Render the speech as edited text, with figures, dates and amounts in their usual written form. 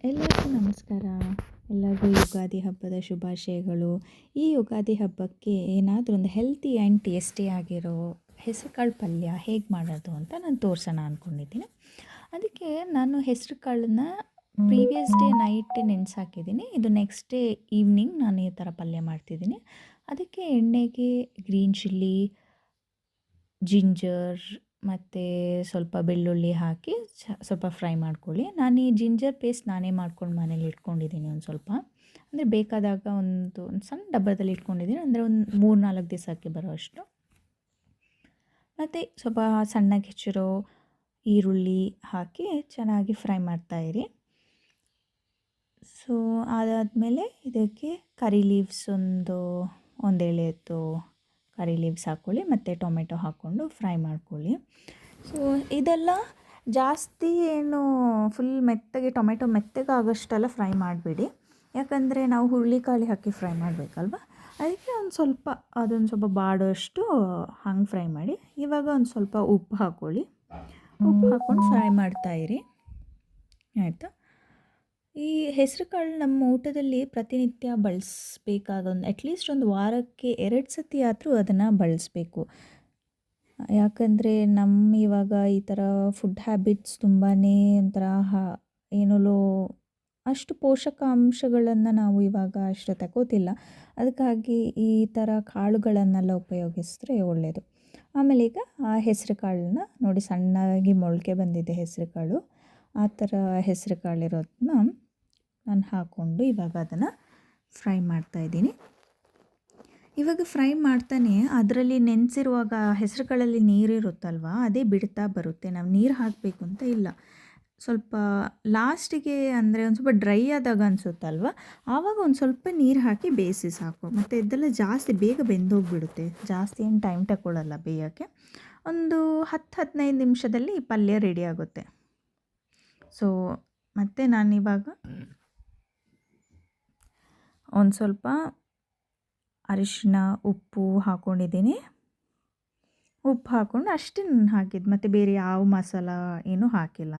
ಎಲ್ಲರಿಗೂ ನಮಸ್ಕಾರ. ಎಲ್ಲರಿಗೂ ಯುಗಾದಿ ಹಬ್ಬದ ಶುಭಾಶಯಗಳು. ಈ ಯುಗಾದಿ ಹಬ್ಬಕ್ಕೆ ಏನಾದರೂ ಒಂದು ಹೆಲ್ತಿ ಆ್ಯಂಡ್ ಟೇಸ್ಟಿ ಆಗಿರೋ ಹೆಸರುಕಾಳು ಪಲ್ಯ ಹೇಗೆ ಮಾಡೋದು ಅಂತ ನಾನು ತೋರ್ಸೋಣ ಅಂದ್ಕೊಂಡಿದ್ದೀನಿ. ಅದಕ್ಕೆ ನಾನು ಹೆಸರು ಕಾಳನ್ನ ಪ್ರೀವಿಯಸ್ ಡೇ ನೈಟ್ ನೆನೆಸಾಕಿದ್ದೀನಿ. ಇದು ನೆಕ್ಸ್ಟ್ ಡೇ ಈವ್ನಿಂಗ್ ನಾನು ಈ ಥರ ಪಲ್ಯ ಮಾಡ್ತಿದ್ದೀನಿ. ಅದಕ್ಕೆ ಎಣ್ಣೆಗೆ ಗ್ರೀನ್ ಚಿಲ್ಲಿ, ಜಿಂಜರ್ ಮತ್ತು ಸ್ವಲ್ಪ ಬೆಳ್ಳುಳ್ಳಿ ಹಾಕಿ ಸ್ವಲ್ಪ ಫ್ರೈ ಮಾಡ್ಕೊಳ್ಳಿ. ನಾನು ಈ ಜಿಂಜರ್ ಪೇಸ್ಟ್ ನಾನೇ ಮಾಡ್ಕೊಂಡು ಮನೇಲಿ ಇಟ್ಕೊಂಡಿದ್ದೀನಿ ಒಂದು ಸ್ವಲ್ಪ. ಅಂದರೆ ಬೇಕಾದಾಗ ಒಂದು ಸಣ್ಣ ಡಬ್ಬದಲ್ಲಿ ಇಟ್ಕೊಂಡಿದ್ದೀನಿ, ಅಂದರೆ ಒಂದು 3-4 ದಿವಸಕ್ಕೆ ಬರೋಷ್ಟು. ಮತ್ತು ಸ್ವಲ್ಪ ಸಣ್ಣಗೆ ಹೆಚ್ಚಿರೋ ಈರುಳ್ಳಿ ಹಾಕಿ ಚೆನ್ನಾಗಿ ಫ್ರೈ ಮಾಡ್ತಾಯಿರಿ. ಸೊ ಅದಾದಮೇಲೆ ಇದಕ್ಕೆ ಕರಿ ಲೀವ್ಸ್ ಒಂದು ಎಳೆದು ಕರಿ ಲೀವ್ಸ್ ಹಾಕ್ಕೊಳ್ಳಿ ಮತ್ತು ಟೊಮೆಟೊ ಹಾಕ್ಕೊಂಡು ಫ್ರೈ ಮಾಡ್ಕೊಳ್ಳಿ. ಸೊ ಇದೆಲ್ಲ ಜಾಸ್ತಿ ಏನು ಫುಲ್ ಮೆತ್ತಗೆ ಟೊಮೆಟೊ ಮೆತ್ತಗಾಗೋಷ್ಟೆಲ್ಲ ಫ್ರೈ ಮಾಡಬೇಡಿ, ಯಾಕಂದರೆ ನಾವು ಹುರುಳಿಕಾಳು ಹಾಕಿ ಫ್ರೈ ಮಾಡಬೇಕಲ್ವ. ಅದಕ್ಕೆ ಅದೊಂದು ಸ್ವಲ್ಪ ಬಾಡೋಷ್ಟು ಹಂಗೆ ಫ್ರೈ ಮಾಡಿ. ಇವಾಗ ಒಂದು ಸ್ವಲ್ಪ ಉಪ್ಪು ಹಾಕ್ಕೊಳ್ಳಿ. ಉಪ್ಪು ಹಾಕ್ಕೊಂಡು ಫ್ರೈ ಮಾಡ್ತಾಯಿರಿ, ಆಯಿತಾ. ಈ ಹೆಸರು ಕಾಳು ನಮ್ಮ ಊಟದಲ್ಲಿ ಪ್ರತಿನಿತ್ಯ ಬಳಸಬೇಕಾದ ಅಟ್ಲೀಸ್ಟ್ ಒಂದು ವಾರಕ್ಕೆ 2 ಸತಿ ಆದರೂ ಅದನ್ನು ಬಳಸಬೇಕು. ಯಾಕಂದರೆ ಇವಾಗ ಈ ಥರ ಫುಡ್ ಹ್ಯಾಬಿಟ್ಸ್ ತುಂಬಾ ಒಂಥರ ಏನೋ ಅಷ್ಟು ಪೋಷಕಾಂಶಗಳನ್ನು ನಾವು ಇವಾಗ ಅಷ್ಟು ತಗೋತಿಲ್ಲ. ಅದಕ್ಕಾಗಿ ಈ ಥರ ಕಾಳುಗಳನ್ನೆಲ್ಲ ಉಪಯೋಗಿಸಿದ್ರೆ ಒಳ್ಳೆಯದು. ಆಮೇಲೆ ಈಗ ಆ ಹೆಸರು ಕಾಳನ್ನ ನೋಡಿ, ಸಣ್ಣದಾಗಿ ಮೊಳಕೆ ಬಂದಿದೆ ಹೆಸರು ಕಾಳು. ಆ ಥರ ಹೆಸರು ಕಾಳಿರೋದನ್ನ ನಾನು ಹಾಕ್ಕೊಂಡು ಇವಾಗ ಅದನ್ನು ಫ್ರೈ ಮಾಡ್ತಾಯಿದ್ದೀನಿ. ಇವಾಗ ಫ್ರೈ ಮಾಡ್ತಾನೆ ಅದರಲ್ಲಿ ನೆನೆಸಿರುವಾಗ ಹೆಸರು ಕಾಳಲ್ಲಿ ನೀರಿರುತ್ತಲ್ವ, ಅದೇ ಬಿಡ್ತಾ ಬರುತ್ತೆ. ನಾವು ನೀರು ಹಾಕಬೇಕು ಅಂತ ಇಲ್ಲ. ಸ್ವಲ್ಪ ಲಾಸ್ಟಿಗೆ ಅಂದರೆ ಒಂದು ಸ್ವಲ್ಪ ಡ್ರೈ ಆದಾಗ ಅನಿಸುತ್ತಲ್ವ, ಆವಾಗ ಒಂದು ಸ್ವಲ್ಪ ನೀರು ಹಾಕಿ ಬೇಯಿಸಿ ಸಾಕು. ಮತ್ತು ಇದೆಲ್ಲ ಜಾಸ್ತಿ ಬೇಗ ಬೆಂದೋಗಿಬಿಡುತ್ತೆ, ಜಾಸ್ತಿ ಏನು ಟೈಮ್ ತಗೊಳ್ಳಲ್ಲ ಬೇಯೋಕ್ಕೆ. ಒಂದು 10-15 ನಿಮಿಷದಲ್ಲಿ ಈ ಪಲ್ಯ ರೆಡಿ ಆಗುತ್ತೆ. ಸೊ ಮತ್ತು ನಾನಿವಾಗ ಒಂದು ಸ್ವಲ್ಪ ಅರಿಶಿನ, ಉಪ್ಪು ಹಾಕ್ಕೊಂಡಿದ್ದೀನಿ. ಉಪ್ಪು ಹಾಕ್ಕೊಂಡು ಅಷ್ಟೇ ನಾನು ಹಾಕಿದ್ದು, ಮತ್ತು ಬೇರೆ ಯಾವ ಮಸಾಲ ಏನೂ ಹಾಕಿಲ್ಲ.